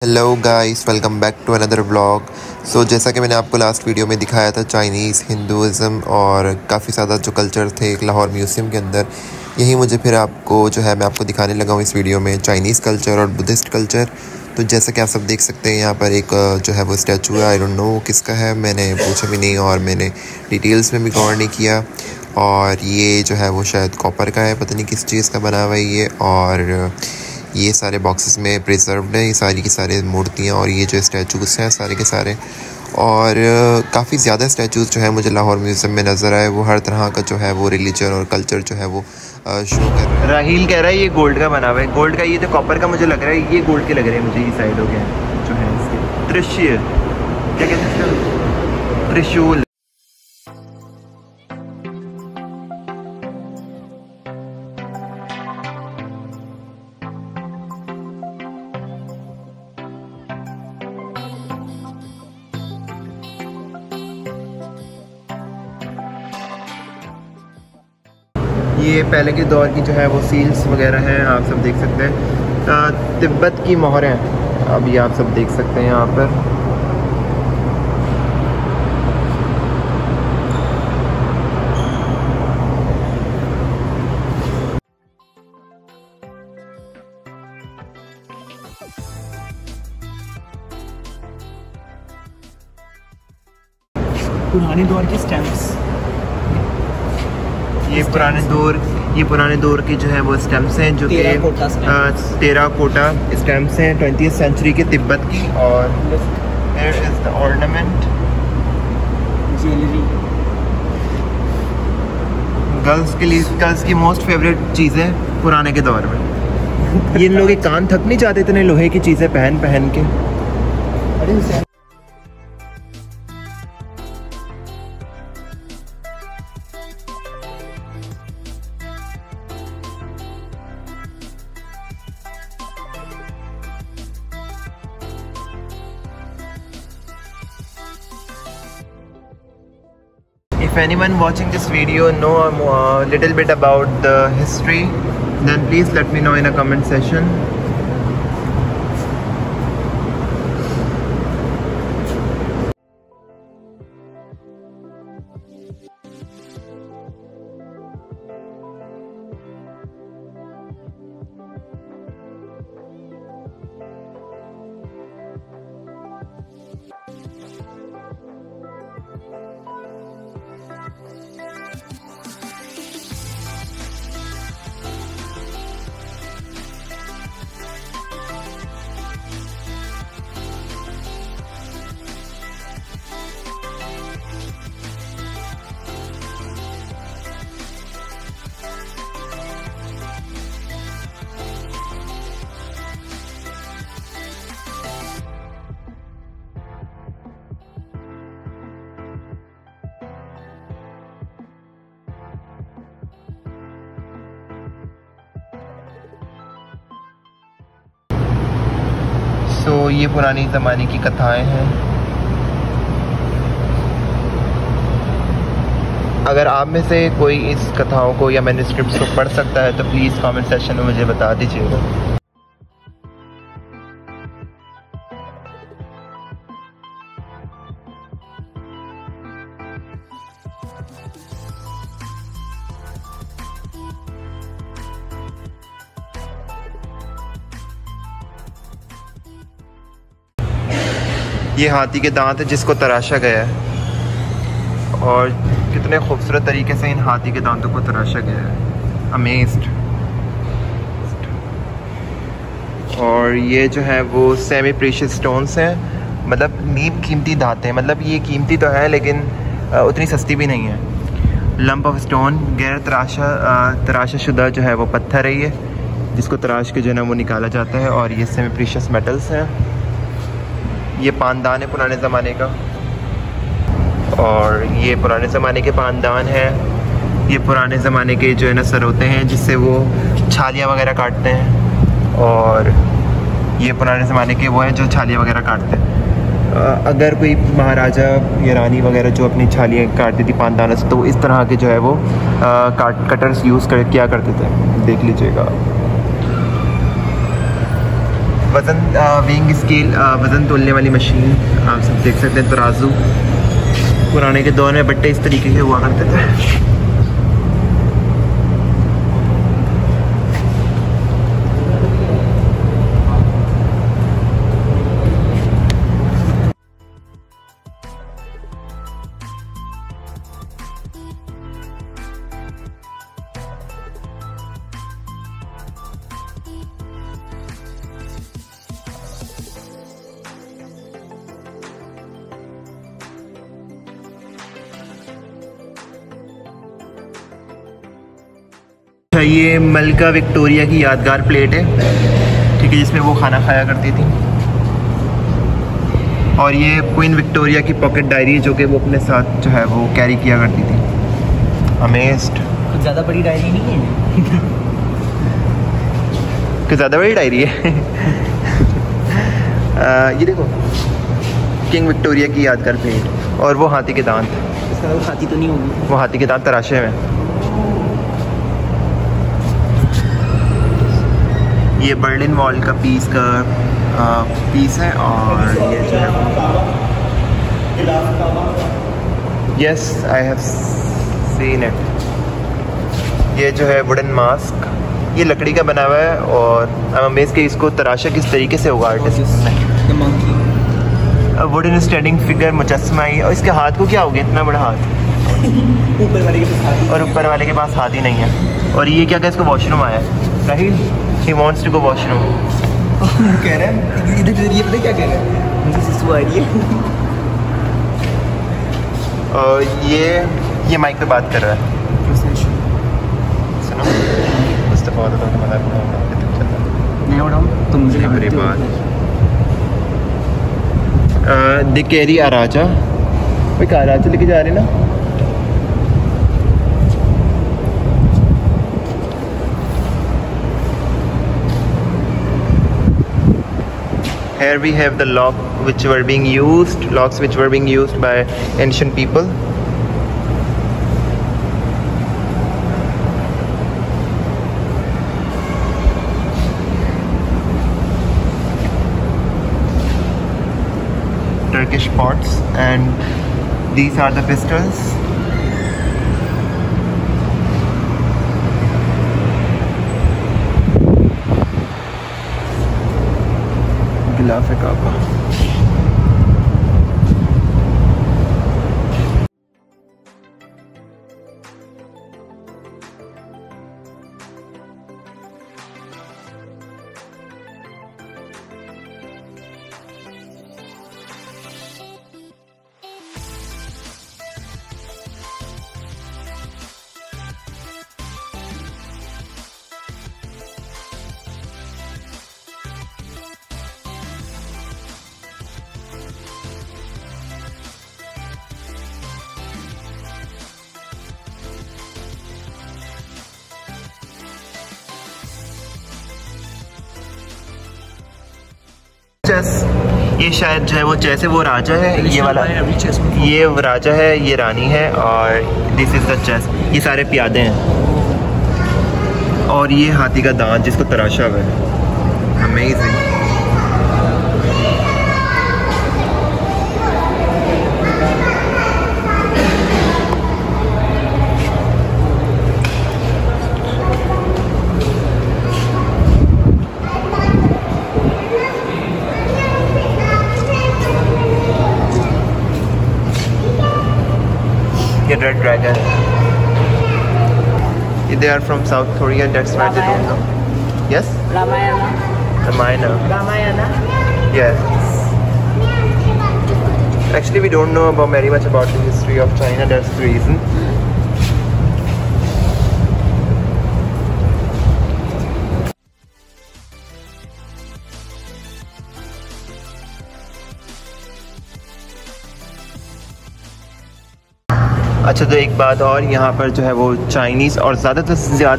Hello guys, welcome back to another vlog. जैसा कि मैंने आपको लास्ट वीडियो में दिखाया था, चाइनीज़, हिंदुज़म और काफ़ी ज़्यादा जो कल्चर थे एक लाहौर म्यूज़ियम के अंदर, यही मुझे फिर मैं आपको दिखाने लगा हूँ इस वीडियो में चाइनीज़ कल्चर और बुद्धिस्ट कल्चर। तो जैसा कि आप सब देख सकते हैं, यहाँ पर एक जो है वो स्टैचू है। आई डोंट नो किसका है, मैंने पूछा भी नहीं और मैंने डिटेल्स में भी गौर नहीं किया। और ये जो है वो शायद कॉपर का है, पता नहीं किस चीज़ का बना हुआ है ये। और ये सारे बॉक्सेस में प्रिजर्व्ड है ये सारी की सारी मूर्तियाँ और ये जो स्टैचूज़ हैं सारे के सारे। और काफ़ी ज़्यादा स्टैचूज़ जो है मुझे लाहौर म्यूज़ियम में नज़र आए, वो हर तरह का जो है वो रिलीजन और कल्चर जो है वो शो कर रहा है। राहील कह रहा है ये गोल्ड का बना हुआ है, गोल्ड का। ये तो कॉपर का मुझे लग रहा है, ये गोल्ड के लग रहे हैं मुझे। ये साइड हो गया जो है इसके त्रिशूल, क्या कहते हैं, त्रिशूल। ये पहले के दौर की जो है वो सील्स वगैरह हैं, आप सब देख सकते हैं। तिब्बत की मोहरें अभी आप सब देख सकते हैं यहाँ पर। पुराने दौर के स्टैम्प्स, ये पुराने दौर के जो है वो स्टैम्प्स हैं, जो कि टेराकोटा स्टैम्प्स हैं 20th सेंचुरी के तिब्बत की। और here is the ornament, jewellery, girls की मोस्ट फेवरेट चीज़ें पुराने के दौर में। ये लोग कान थक नहीं जाते इतने लोहे की चीज़ें पहन के। If anyone watching this video know a little bit about the history, then please let me know in a comment section. तो ये पुरानी ज़माने की कथाएं हैं। अगर आप में से कोई इस कथाओं को या मैन्युस्क्रिप्ट्स को पढ़ सकता है तो प्लीज़ कमेंट सेक्शन में मुझे बता दीजिएगा। ये हाथी के दांत है जिसको तराशा गया है, और कितने खूबसूरत तरीके से इन हाथी के दांतों को तराशा गया है। अमेज्ड। और ये जो है वो सेमी प्रीशियस स्टोन्स हैं, मतलब नीम कीमती धाते हैं। मतलब ये कीमती तो है लेकिन उतनी सस्ती भी नहीं है। लंप ऑफ स्टोन, गैर तराशा शुदा जो है वो पत्थर है ये, जिसको तराश के जो है ना वो निकाला जाता है। और ये सेमी प्रीशियस मेटल्स हैं। ये पानदान है पुराने ज़माने का, और ये पुराने ज़माने के पानदान हैं। ये पुराने ज़माने के जो है ना सर होते हैं जिससे वो छालियाँ वगैरह काटते हैं। और ये पुराने ज़माने के वो हैं जो छालियाँ वगैरह काटते हैं। अगर कोई महाराजा या रानी वगैरह जो अपनी छालियाँ काटती थी पानदानों से, तो इस तरह के जो है वो कटर्स यूज़ किया करते थे। देख लीजिएगा। वज़न वेइंग स्केल, वज़न तोलने वाली मशीन, आप सब देख सकते हैं। तराजू पुराने के दौर में बट्टे इस तरीके के हुआ करते थे। ये मलका विक्टोरिया की यादगार प्लेट है, ठीक है, जिसमें वो खाना खाया करती थी। और ये क्वीन विक्टोरिया की पॉकेट डायरी है, जो कि वो अपने साथ जो है वो कैरी किया करती थी। अमेज्ड। कुछ ज़्यादा बड़ी डायरी नहीं है। कुछ ज़्यादा बड़ी डायरी है। ये देखो, किंग विक्टोरिया की यादगार प्लेट, और वो हाथी के दांत। इसका वो हाथी तो नहीं होगी। वो हाथी के दांत तराशे में। ये बर्लिन वॉल का पीस है, और ये जो है yes I have seen it. ये जो है वुडन मास्क, ये लकड़ी का बना हुआ है, और आई एम अमेज़्ड कि इसको तराशा किस तरीके से होगा आर्टिस्ट ने। वुडन स्टैंडिंग फिगर मुजस्समा, और इसके हाथ को क्या हो गया, इतना बड़ा हाथ। ऊपर वाले के पास, और ऊपर वाले के पास हाथ ही नहीं है। और ये क्या, इसको वॉशरूम आया है। Rahil, he wants to go washroom। कह रहे हैं इधर, ये पता क्या कह रहे हैं, मुझे सिसु आ रही है। और ये माइक पे बात कर रहा है। सुनो, मुस्तफा तो मजाक मैं उड़ाऊँ तुम मुझे बड़ी बात। द कैरी अराजा, कोई अराजा लेके जा रहे ना। Here we have the locks which were being used by ancient people. Turkish pots, and these are the pistols. गिलाफ काबा। चेस, ये शायद जो है वो चेस है, वो राजा है, ये वाला ये राजा है, ये रानी है, और दिस इज द चेस। ये सारे प्यादे हैं, और ये हाथी का दांत जिसको तराशा हुआ है। Amazing. Red Dragon. They are from South Korea, that's why they don't know. Yes? Ramayana. Ramayana. Ramayana. Yes. Actually, we don't know about very much about the history of China, that's the reason. अच्छा, तो एक बात और, यहाँ पर जो है वो चाइनीज़ और ज़्यादा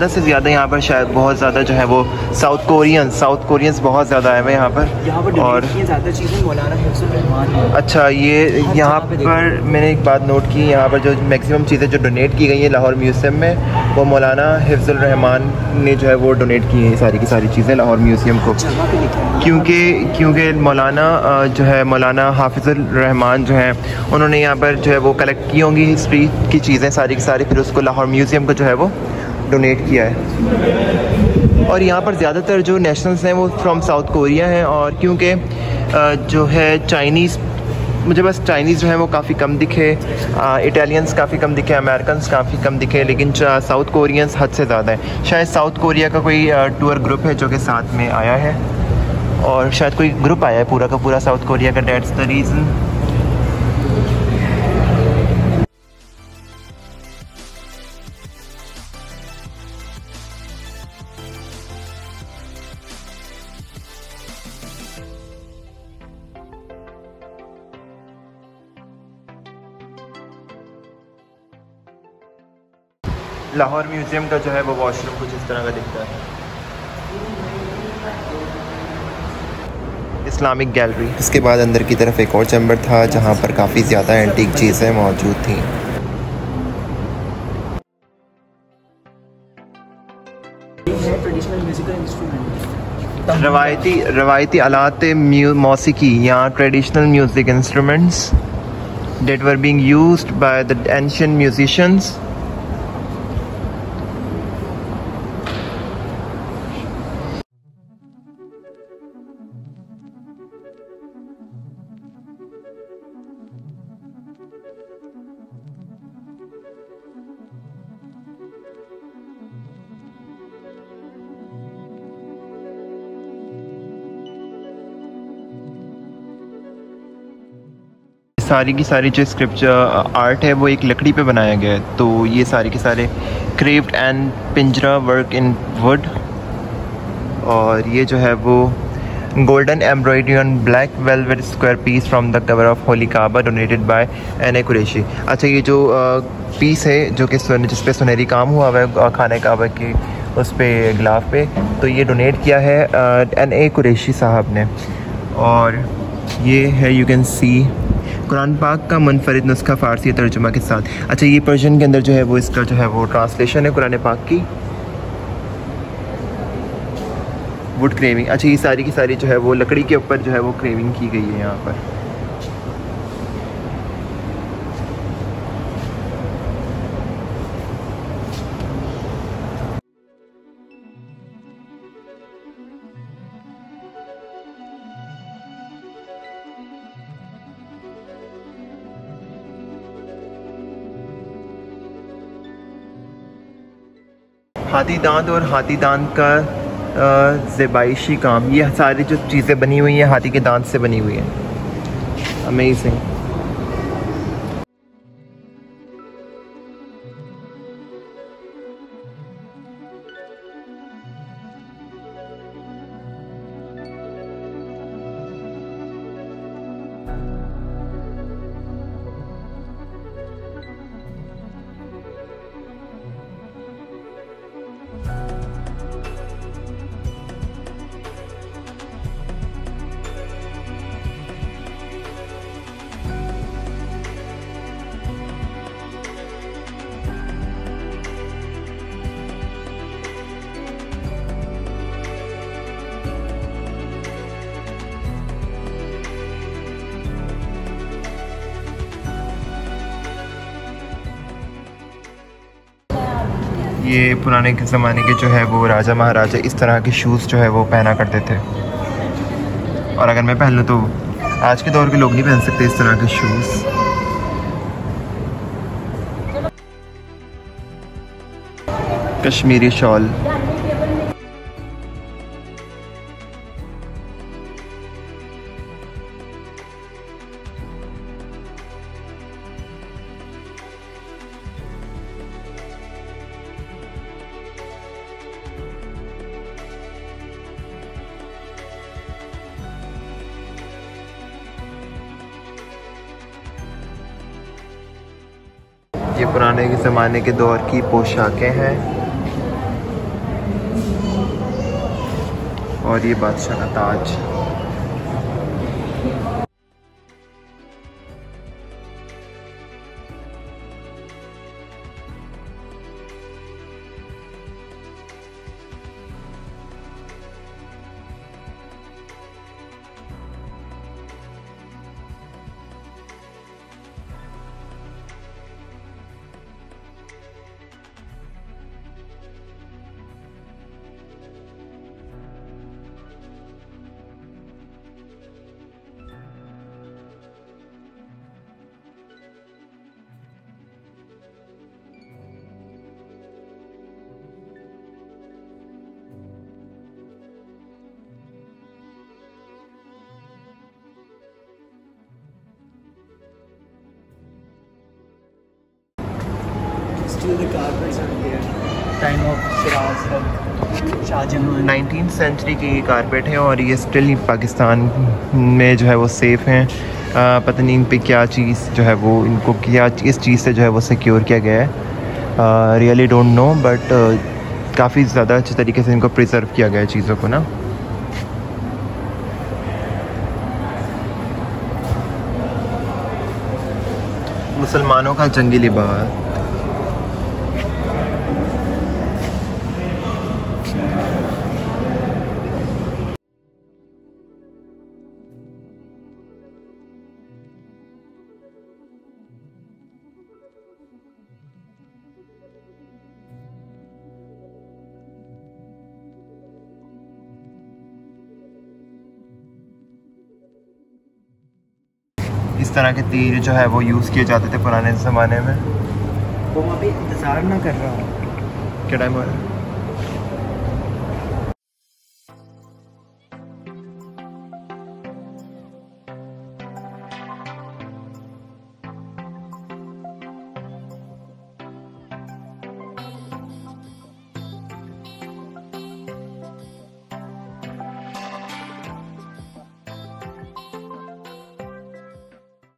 से ज़्यादा यहाँ पर शायद बहुत ज़्यादा जो है वो साउथ कोरियंस बहुत ज़्यादा है यहाँ पर। और ज़्यादा चीज़ें मौलाना हिफ्ज़ुर रहमान। अच्छा, ये यहाँ पर मैंने एक बात नोट की, यहाँ पर जो मैक्सिमम चीज़ें जो डोनेट की गई हैं लाहौर म्यूज़ियम में, वो मौलाना हिफ्ज़ुर रहमान ने जो है वो डोनेट की हैं सारी की सारी चीज़ें लाहौर म्यूज़ियम को। क्योंकि मौलाना जो है मौलाना हाफिज़ुर रहमान जो है, उन्होंने यहाँ पर जो है वो कलेक्ट की होंगी हिस्ट्री की चीज़ें सारी की सारी, फिर उसको लाहौर म्यूज़ियम को जो है वो डोनेट किया है। और यहाँ पर ज़्यादातर जो नेशनल्स हैं वो फ्रॉम साउथ कोरिया हैं, और क्योंकि जो है चाइनीज़, मुझे बस चाइनीज़ जो है वो काफ़ी कम दिखे, इटालियंस काफ़ी कम दिखे, अमेरिकन्स काफ़ी कम दिखे, लेकिन साउथ कोरियंस हद से ज़्यादा है। शायद साउथ कोरिया का कोई टूर ग्रुप है जो कि साथ में आया है, और शायद कोई ग्रुप आया है पूरा का पूरा साउथ कोरिया का, that's the reason. Lahore museum का जो है वो वॉशरूम कुछ इस तरह का दिखता है। Islamic gallery. इसके बाद अंदर की तरफ एक और चैम्बर था जहाँ पर काफ़ी ज़्यादा एंटीक चीज़ें मौजूद थी। रवायती आलात मौसीकी या traditional music instruments that were being used by the ancient musicians. सारी की सारी जो स्क्रिप्चर आर्ट है वो एक लकड़ी पे बनाया गया है, तो ये सारे के सारे क्रेव्ड एंड पिंजरा वर्क इन वुड, और ये जो है वो golden embroidery on black velvet square piece from the cover of holy Kaaba donated by an Qureshi. अच्छा, ये जो पीस है जो कि जिस पे सुनहरी काम हुआ हुआ है खाने काबा के उस पे गिलाफ पे, तो ये डोनेट किया है एन कुरैशी साहब ने। और ये है, यू कैन सी, कुरान पाक का मुनफरिद नुस्खा फ़ारसी तर्जुमा के साथ। अच्छा, ये पर्शियन के अंदर जो है वो इसका जो है वो ट्रांसलेशन है कुरान पाक की। वुड क्रेविंग, अच्छा ये सारी की सारी जो है वो लकड़ी के ऊपर जो है वो क्रेविंग की गई है यहाँ पर। हाथी दांत और हाथी दांत का ज़ेबाइशी काम, ये सारी जो चीज़ें बनी हुई हैं हाथी के दांत से बनी हुई हैं। अमेजिंग। ये पुराने के ज़माने के जो है वो राजा महाराजा इस तरह के शूज़ जो है वो पहना करते थे, और अगर मैं पहन लूँ तो आज के दौर के लोग नहीं पहन सकते इस तरह के शूज़। कश्मीरी शॉल, ये पुराने ज़माने के दौर की पोशाकें हैं और ये बादशाह का ताज। Still the carpets are there. Time of Shiraz, Shahjahan. 19th century की ये कारपेट है और ये स्टिल पाकिस्तान में जो है वो सेफ़ हैं। पता नहीं इन पे क्या चीज़ जो है वो इनको क्या इस चीज़ से जो है वो सिक्योर किया गया है। रियली डोंट नो बट काफ़ी ज़्यादा अच्छे तरीके से इनको प्रिजर्व किया गया है चीज़ों को ना। मुसलमानों का जंगी लिबास। इस तरह के तीर जो है वो यूज़ किए जाते थे पुराने ज़माने में। वो वहाँ पे इंतज़ार ना कर रहा हूँ। क्या टाइम हो रहा है?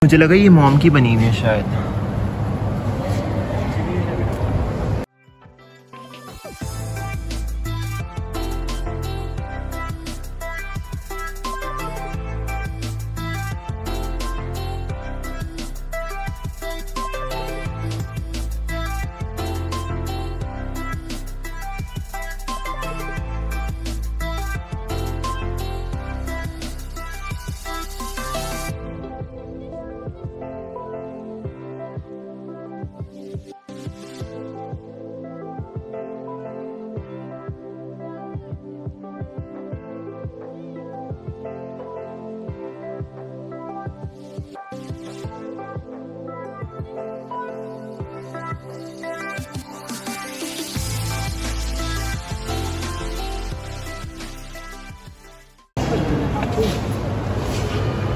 मुझे लगा ये मोम की बनी हुई है शायद।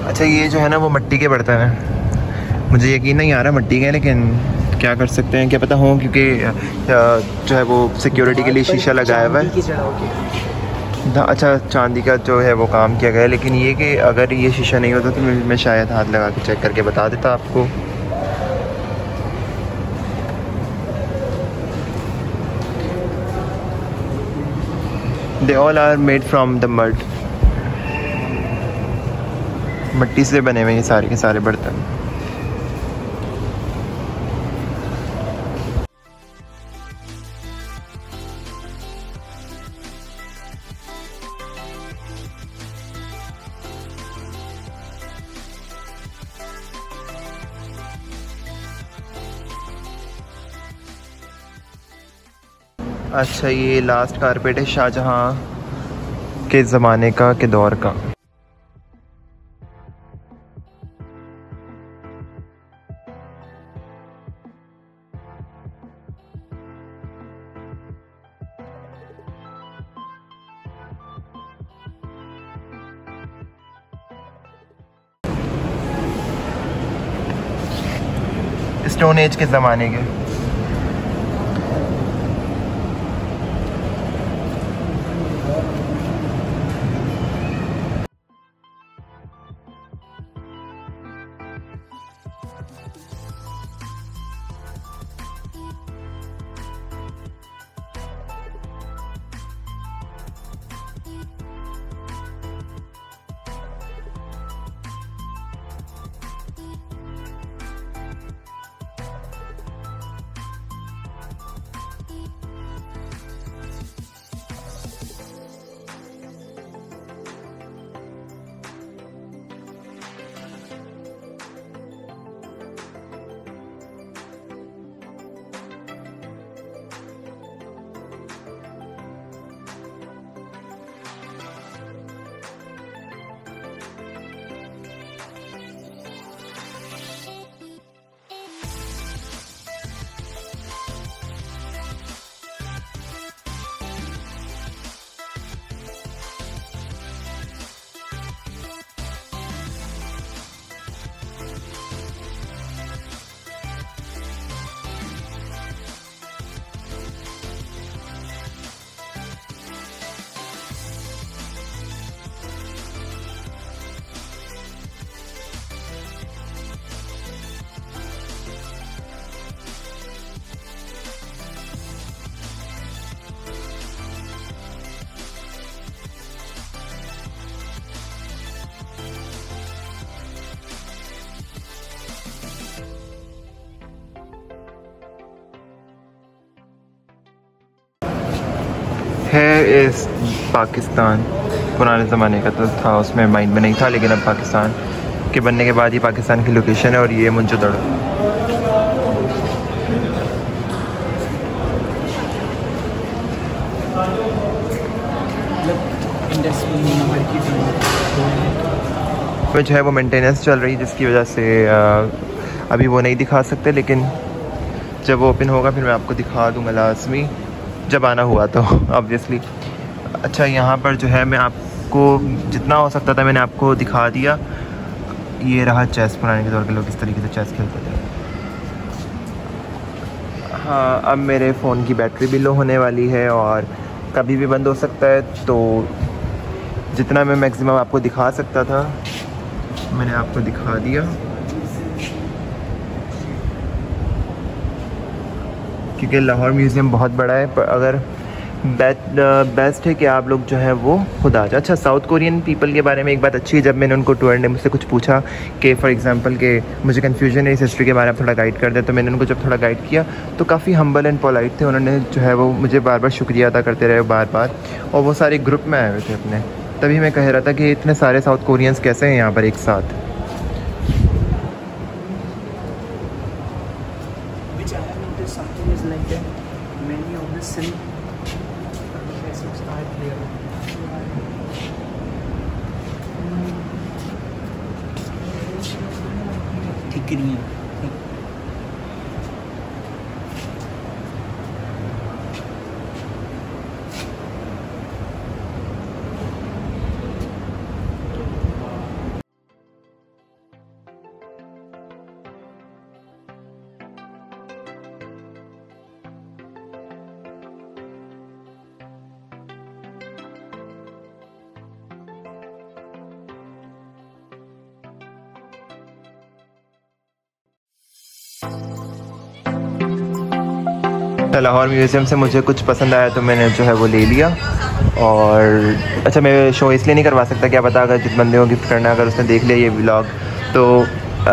अच्छा ये जो है ना वो मिट्टी के बर्तन हैं। मुझे यकीन नहीं आ रहा मिट्टी के, लेकिन क्या कर सकते हैं, क्या पता हो, क्योंकि जो है वो सिक्योरिटी के लिए शीशा लगाया हुआ है। अच्छा चांदी का जो है वो काम किया गया है, लेकिन ये कि अगर ये शीशा नहीं होता तो मैं शायद हाथ लगा के चेक करके बता देता आपको। They all are made from the mud. मिट्टी से बने हुए ये सारे के सारे बर्तन। अच्छा ये लास्ट कारपेट है शाहजहाँ के ज़माने का, के दौर का। स्टोन एज के ज़माने के। इस पाकिस्तान पुराने ज़माने का तो था, उसमें माइंड में नहीं था, लेकिन अब पाकिस्तान के बनने के बाद ही पाकिस्तान की लोकेशन है। और ये मुंजदड़ में जो है वो मेंटेनेंस चल रही है, जिसकी वजह से अभी वो नहीं दिखा सकते, लेकिन जब वो ओपन होगा फिर मैं आपको दिखा दूंगा लाजमी, जब आना हुआ तो ऑब्वियसली। अच्छा, यहाँ पर जो है मैं आपको जितना हो सकता था मैंने आपको दिखा दिया। ये रहा चेस, पुराने के दौर के लोग इस तरीके से चेस खेलते थे। हाँ, अब मेरे फ़ोन की बैटरी भी लो होने वाली है और कभी भी बंद हो सकता है, तो जितना मैं मैक्सिमम आपको दिखा सकता था मैंने आपको दिखा दिया। क्योंकि लाहौर म्यूज़ियम बहुत बड़ा है, पर अगर बेस्ट है कि आप लोग जो है वो खुद आ जाए। अच्छा, साउथ कोरियन पीपल के बारे में एक बात अच्छी है, जब मैंने उनको टूर ने मुझसे कुछ पूछा कि फॉर एग्जांपल कि मुझे कन्फ्यूजन है इस हिस्ट्री के बारे में, थोड़ा गाइड कर दे, तो मैंने उनको जब थोड़ा गाइड किया तो काफ़ी हम्बल एंड पोलाइट थे। उन्होंने जो है वो मुझे बार बार शुक्रिया अदा करते रहे बार बार, और वो सारे ग्रुप में आए हुए थे अपने। तभी मैं कह रहा था कि इतने सारे साउथ कोरियंस कैसे हैं यहाँ पर एक साथ। लाहौर म्यूज़ियम से मुझे कुछ पसंद आया तो मैंने जो है वो ले लिया। और अच्छा, मैं शो इसलिए नहीं करवा सकता, क्या पता अगर जिस बंदे को गिफ्ट करना है अगर उसने देख लिया ये व्लॉग तो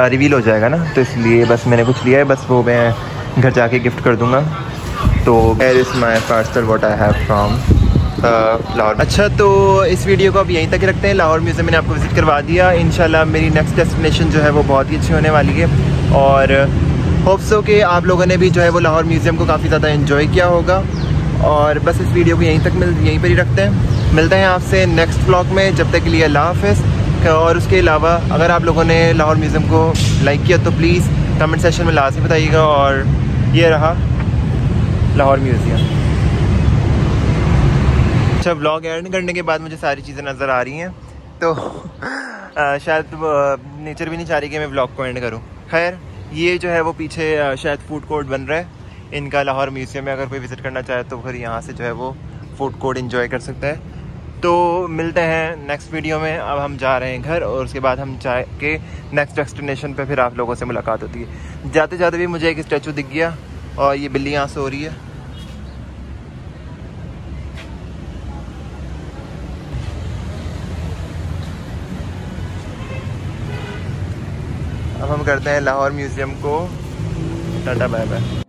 रिवील हो जाएगा ना, तो इसलिए बस मैंने कुछ लिया है, बस वो मैं घर जाके गिफ्ट कर दूँगा। तो where is my parcel what I have from Lahore. अच्छा, तो इस वीडियो को अब यहीं तक रखते हैं। लाहौर म्यूज़ियम मैंने आपको विज़िट करवा दिया। इंशाल्लाह मेरी नेक्स्ट डेस्टिनेशन जो है वो बहुत ही अच्छी होने वाली है, और होप्स हो कि आप लोगों ने भी जो है वो लाहौर म्यूज़ियम को काफ़ी ज़्यादा एंजॉय किया होगा। और बस इस वीडियो को यहीं पर ही रखते हैं। मिलते हैं आपसे नेक्स्ट व्लॉग में, जब तक के लिए अल्लाह हाफ़िज़। और उसके अलावा अगर आप लोगों ने लाहौर म्यूज़ियम को लाइक किया तो प्लीज़ कमेंट सेक्शन में लाजमी बताइएगा। और ये रहा लाहौर म्यूज़ियम। अच्छा, व्लॉग एंड करने के बाद मुझे सारी चीज़ें नज़र आ रही हैं, तो शायद नेचर भी नहीं चाह रही कि मैं व्लॉग को एंड करूँ। खैर, ये जो है वो पीछे शायद फूड कोर्ट बन रहा है इनका लाहौर म्यूज़ियम में। अगर कोई विज़िट करना चाहे तो फिर यहाँ से जो है वो फूड कोर्ट एंजॉय कर सकता है। तो मिलते हैं नेक्स्ट वीडियो में। अब हम जा रहे हैं घर, और उसके बाद हम चाहे के नेक्स्ट डेस्टिनेशन पे फिर आप लोगों से मुलाकात होती है। जाते जाते भी मुझे एक स्टैचू दिख गया, और ये बिल्ली यहाँ सो रही है। अब हम करते हैं लाहौर म्यूज़ियम को टाटा बाय बाय।